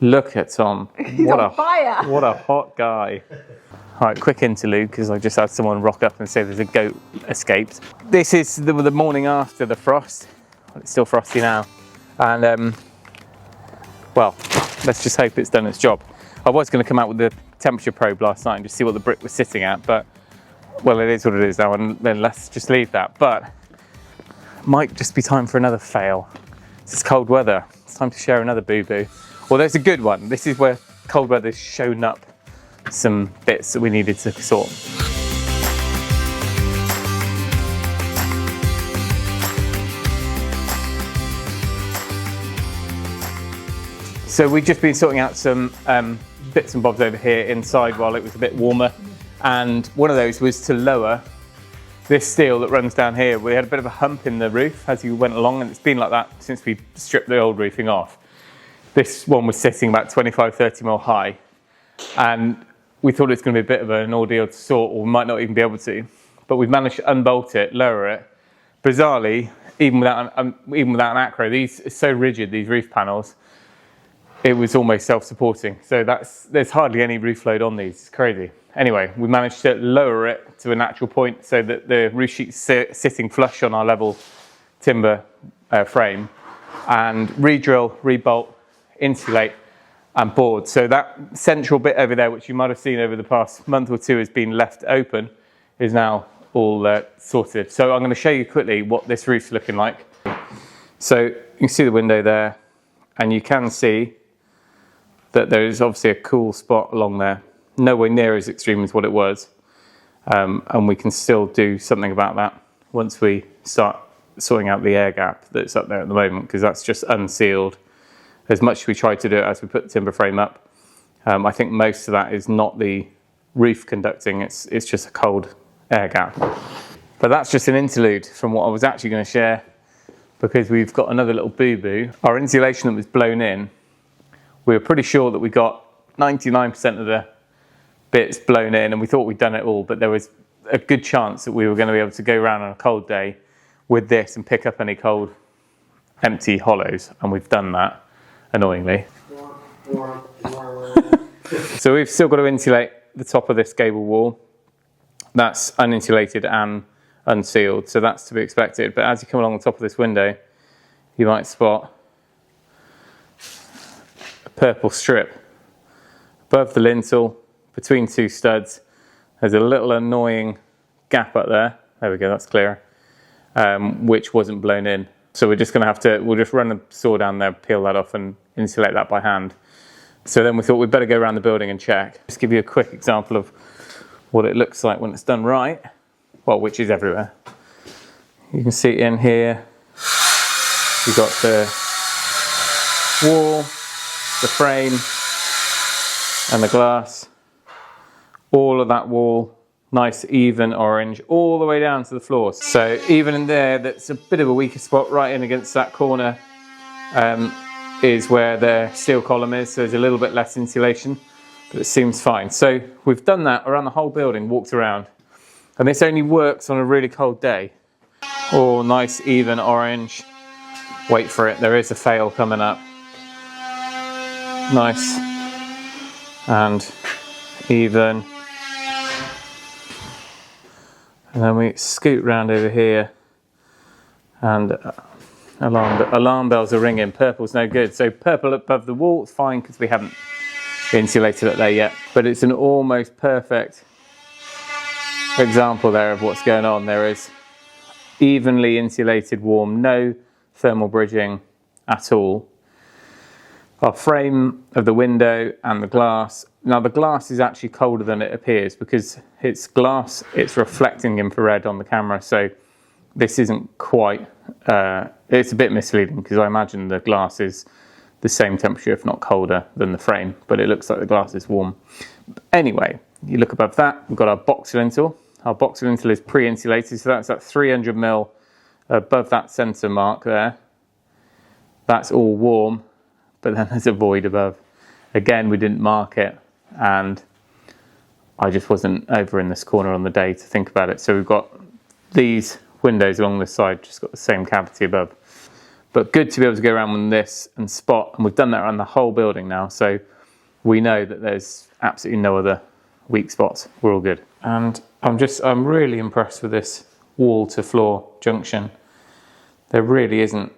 Look at Tom. He's on fire. What a hot guy. All right, quick interlude because I just had someone rock up and say there's a goat escaped. This is the morning after the frost. It's still frosty now. And, well, let's just hope it's done its job. I was going to come out with the temperature probe last night and just see what the brick was sitting at, but, well, it is what it is now, and then let's just leave that. But might just be time for another fail. It's cold weather. It's time to share another boo-boo. Well, there's a good one. This is where cold weather's shown up some bits that we needed to sort. So we've just been sorting out some bits and bobs over here inside while it was a bit warmer, and one of those was to lower this steel that runs down here. We had a bit of a hump in the roof as you went along, and it's been like that since we stripped the old roofing off. This one was sitting about 25-30 mil high, and we thought it was going to be a bit of an ordeal to sort, or we might not even be able to, but we've managed to unbolt it, lower it. Bizarrely, even without an acro, these are so rigid, these roof panels, it was almost self-supporting. So there's hardly any roof load on these. It's crazy. Anyway, we managed to lower it to a natural point so that the roof sheet's sitting flush on our level timber frame, and re-drill, re-bolt, insulate and board. So that central bit over there, which you might have seen over the past month or two has been left open, is now all sorted. So I'm going to show you quickly what this roof's looking like. So you can see the window there, and you can see that there is obviously a cool spot along there. Nowhere near as extreme as what it was. And we can still do something about that once we start sorting out the air gap that's up there at the moment, because that's just unsealed. As much as we tried to do it as we put the timber frame up, I think most of that is not the roof conducting, it's just a cold air gap. But that's just an interlude from what I was actually going to share, because we've got another little boo-boo. Our insulation that was blown in, we were pretty sure that we got 99% of the bits blown in, and we thought we'd done it all, but there was a good chance that we were going to be able to go around on a cold day with this and pick up any cold empty hollows, and we've done that, annoyingly. So we've still got to insulate the top of this gable wall. That's uninsulated and unsealed, so that's to be expected. But as you come along the top of this window, you might spot a purple strip above the lintel, between two studs. There's a little annoying gap up there. There we go, that's clear. Which wasn't blown in. So we're just going to have to, we'll just run the saw down there, peel that off and insulate that by hand. So then we thought we'd better go around the building and check. Just give you a quick example of what it looks like when it's done right. Well, which is everywhere. You can see in here, you've got the wall, the frame, and the glass. All of that wall, nice even orange, all the way down to the floor. So even in there, that's a bit of a weaker spot right in against that corner, is where the steel column is. So there's a little bit less insulation, but it seems fine. So we've done that around the whole building, walked around, and this only works on a really cold day. Oh, nice even orange. Wait for it, there is a fail coming up. Nice and even. And then we scoot round over here, and alarm bells are ringing. Purple's no good. So purple above the wall, it's fine because we haven't insulated it there yet. But it's an almost perfect example there of what's going on. There is evenly insulated warm, no thermal bridging at all. Our frame of the window and the glass. Now the glass is actually colder than it appears because it's glass, it's reflecting infrared on the camera, so this isn't quite, it's a bit misleading because I imagine the glass is the same temperature, if not colder, than the frame, but it looks like the glass is warm. Anyway, you look above that, we've got our box lintel. Our box lintel is pre-insulated, so that's at 300 mil above that centre mark there. That's all warm, but then there's a void above. Again, we didn't mark it, and I just wasn't over in this corner on the day to think about it. So we've got these windows along this side, just got the same cavity above. But good to be able to go around with this and spot, and we've done that around the whole building now, so we know that there's absolutely no other weak spots. We're all good. And I'm really impressed with this wall to floor junction. There really isn't,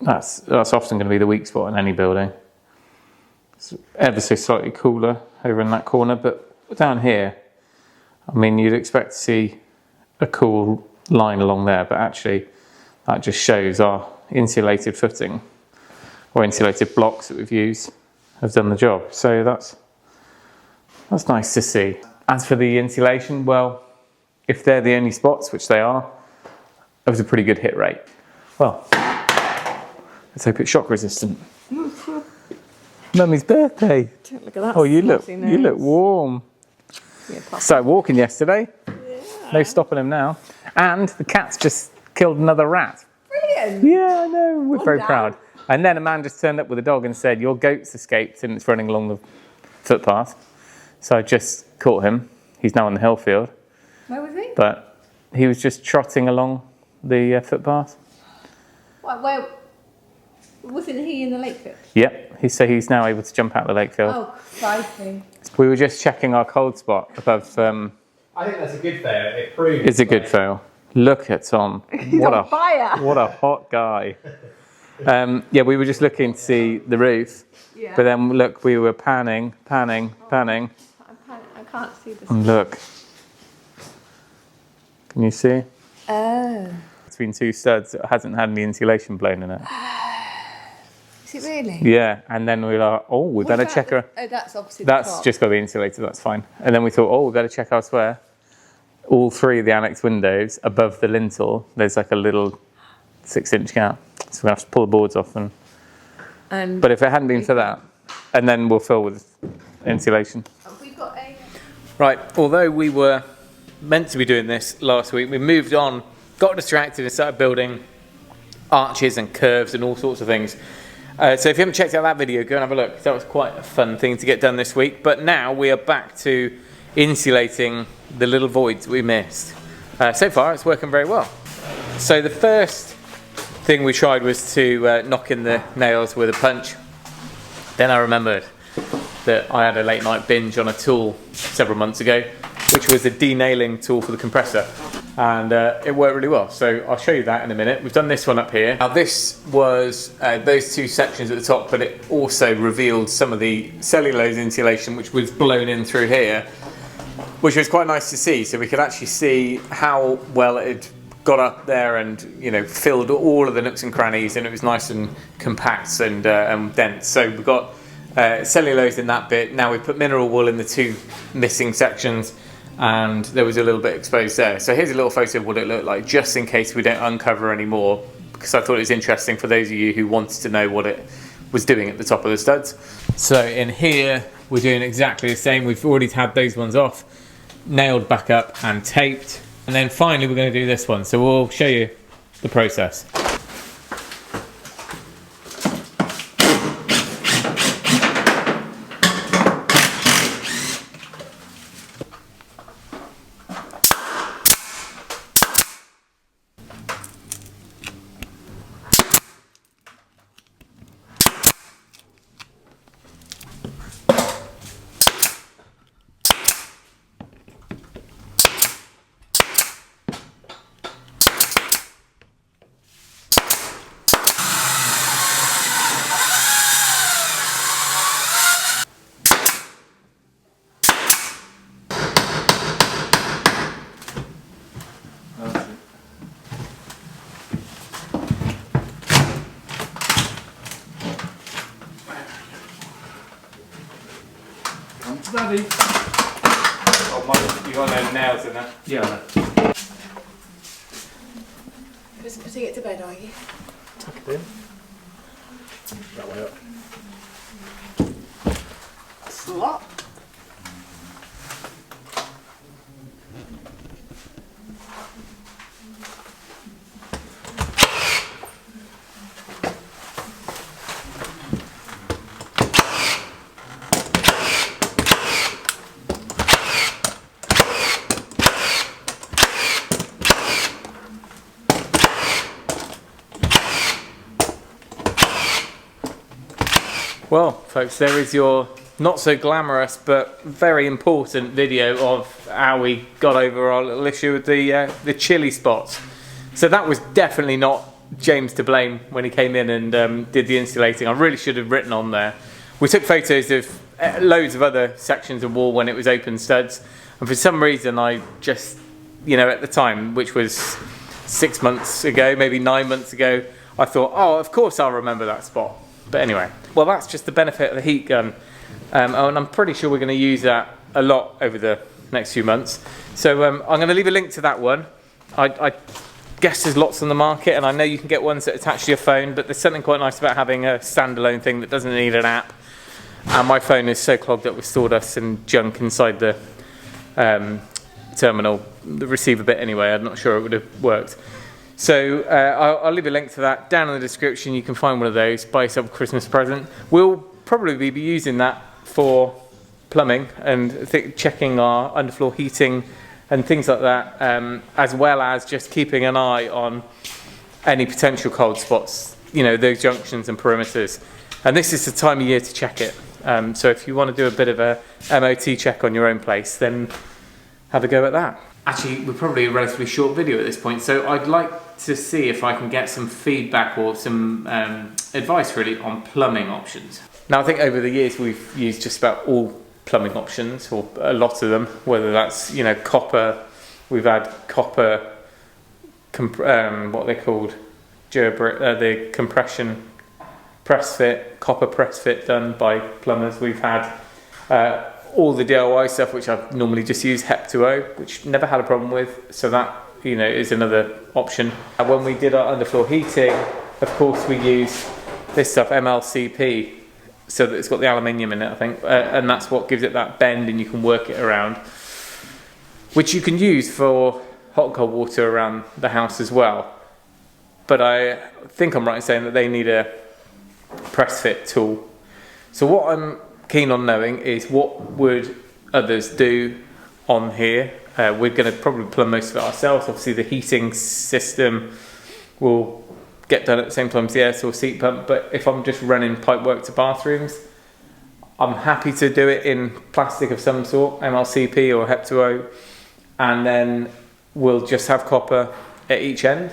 that's often going to be the weak spot in any building. It's ever so slightly cooler over in that corner, but down here, I mean, you'd expect to see a cool line along there, but actually that just shows our insulated footing or insulated blocks that we've used have done the job. So that's nice to see. As for the insulation, well, if they're the only spots, which they are, that was a pretty good hit rate. Well, let's hope it's shock resistant. Mummy's birthday. Look at that. Oh, you look warm. Yeah, started walking yesterday. Yeah. No stopping him now. And the cat's just killed another rat. Brilliant. Yeah, I know. We're very proud. And then a man just turned up with a dog and said, your goat's escaped and it's running along the footpath. So I just caught him. He's now on the hill field. Where was he? But he was just trotting along the footpath. Where wasn't he in the lake field? Yep. He's now able to jump out the lake field. Oh, exciting. We were just checking our cold spot above. I think that's a good fail. It proves it's a good fail. Look at Tom. He's on fire. What a hot guy. Yeah, we were just looking to see the roof. Yeah. But then look, we were panning. I can't see this. And look. Can you see? Oh. Between two studs, it hasn't had any insulation blown in it. Is it really? Yeah, and then we were like, oh, we better check her. Oh, that's obviously That's the top. just got to be insulated, that's fine. And then we thought, oh, we better check elsewhere. All three of the annex windows above the lintel, there's like a little 6-inch gap. So we have to pull the boards off. But if it hadn't been for that, and then we'll fill with insulation. Have we got a... Right, although we were meant to be doing this last week, we moved on, got distracted and started building arches and curves and all sorts of things. So if you haven't checked out that video, go and have a look. That was quite a fun thing to get done this week. But now we are back to insulating the little voids we missed. So far, it's working very well. So the first thing we tried was to knock in the nails with a punch. Then I remembered that I had a late night binge on a tool several months ago, which was a denailing tool for the compressor. And it worked really well. So I'll show you that in a minute. We've done this one up here. Now this was those two sections at the top, but it also revealed some of the cellulose insulation which was blown in through here, which was quite nice to see. So we could actually see how well it had got up there and, you know, filled all of the nooks and crannies, and it was nice and compact and dense. So we've got cellulose in that bit. Now we put mineral wool in the two missing sections, and there was a little bit exposed there. So here's a little photo of what it looked like, just in case we don't uncover any more, because I thought it was interesting for those of you who wanted to know what it was doing at the top of the studs. So in here, we're doing exactly the same. We've already had those ones off, nailed back up and taped. And then finally, we're going to do this one. So we'll show you the process. Daddy. Oh, Mike, you got no nails in there? Yeah. Just putting it to bed, are you? Tuck it in. That way up. Slop. Well, folks, there is your not so glamorous but very important video of how we got over our little issue with the chili spots. So that was definitely not James to blame when he came in and did the insulating. I really should have written on there. We took photos of loads of other sections of wall when it was open studs, and for some reason I just, you know, at the time, which was 6 months ago, maybe 9 months ago, I thought, oh, of course I'll remember that spot. But anyway, well, that's just the benefit of the heat gun. And I'm pretty sure we're going to use that a lot over the next few months. So I'm going to leave a link to that one. I guess there's lots on the market, and I know you can get ones that attach to your phone, but there's something quite nice about having a standalone thing that doesn't need an app. And my phone is so clogged up with sawdust and junk inside the terminal, the receiver bit anyway, I'm not sure it would have worked. So I'll leave a link to that down in the description. You can find one of those, buy yourself a Christmas present. We'll probably be using that for plumbing and checking our underfloor heating and things like that, as well as just keeping an eye on any potential cold spots, you know, those junctions and perimeters. And this is the time of year to check it. So if you want to do a bit of a MOT check on your own place, then have a go at that. Actually, we're probably a relatively short video at this point, so I'd like to see if I can get some feedback or some advice really on plumbing options. Now, I think over the years we've used just about all plumbing options, or a lot of them, whether that's, you know, copper. We've had copper, what they're called, the compression press fit, copper press fit done by plumbers. We've had all the DIY stuff, which I've normally just used Hep2O, which never had a problem with, so that, you know, is another option. And when we did our underfloor heating, of course we used this stuff, MLCP, so that it's got the aluminium in it, I think, and that's what gives it that bend, and you can work it around, which you can use for hot and cold water around the house as well. But I think I'm right in saying that they need a press fit tool. So what I'm keen on knowing is, what would others do on here? We're going to probably plumb most of it ourselves. Obviously the heating system will get done at the same time as the air source heat pump, but if I'm just running pipe work to bathrooms, I'm happy to do it in plastic of some sort, MLCP or Hep2O, and then we'll just have copper at each end.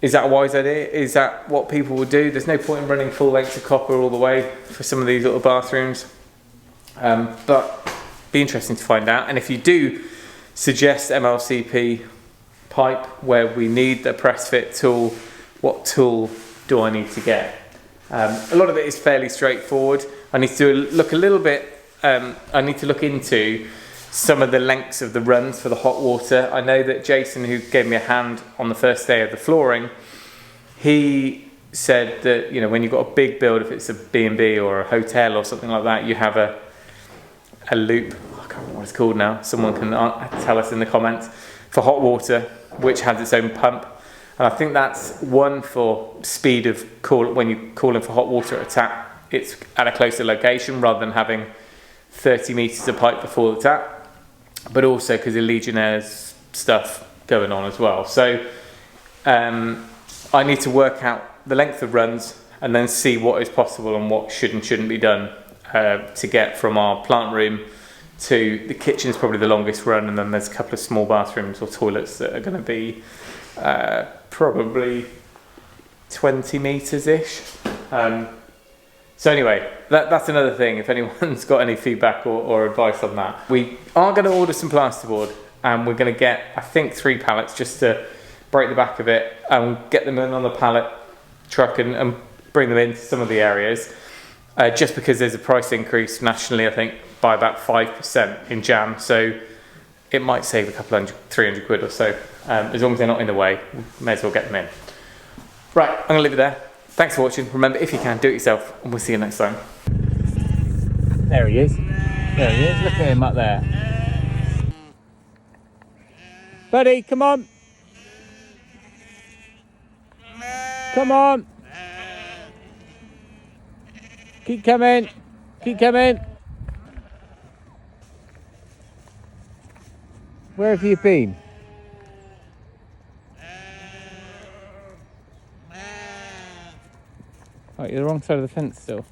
Is that a wise idea? Is that what people would do? There's no point in running full length of copper all the way for some of these little bathrooms. But be interesting to find out. And if you do suggest MLCP pipe where we need the press fit tool, what tool do I need to get? A lot of it is fairly straightforward. I need to look a little bit, I need to look into some of the lengths of the runs for the hot water. I know that Jason, who gave me a hand on the first day of the flooring, he said that, you know, when you've got a big build, if it's a B&B or a hotel or something like that, you have a loop, I can't remember what it's called now, someone can tell us in the comments, for hot water, which has its own pump. And I think that's one for speed of call. When you call in for hot water at a tap, it's at a closer location rather than having 30 metres of pipe before the tap, but also because of Legionnaire's stuff going on as well. So I need to work out the length of runs and then see what is possible and what should and shouldn't be done to get from our plant room to the kitchen is probably the longest run, and then there's a couple of small bathrooms or toilets that are going to be probably 20 metres-ish. So anyway, that's another thing, if anyone's got any feedback or advice on that. We are going to order some plasterboard, and we're going to get, I think, 3 pallets just to break the back of it and get them in on the pallet truck and bring them into some of the areas. Just because there's a price increase nationally, I think, by about 5% in Jan, so it might save a couple hundred, 300 quid or so. As long as they're not in the way, we may as well get them in. Right, I'm going to leave it there. Thanks for watching. Remember, if you can, do it yourself, and we'll see you next time. There he is. There he is. Look at him up there. Buddy, come on. Come on. Keep coming. Keep coming. Where have you been? Oh, you're the wrong side of the fence still.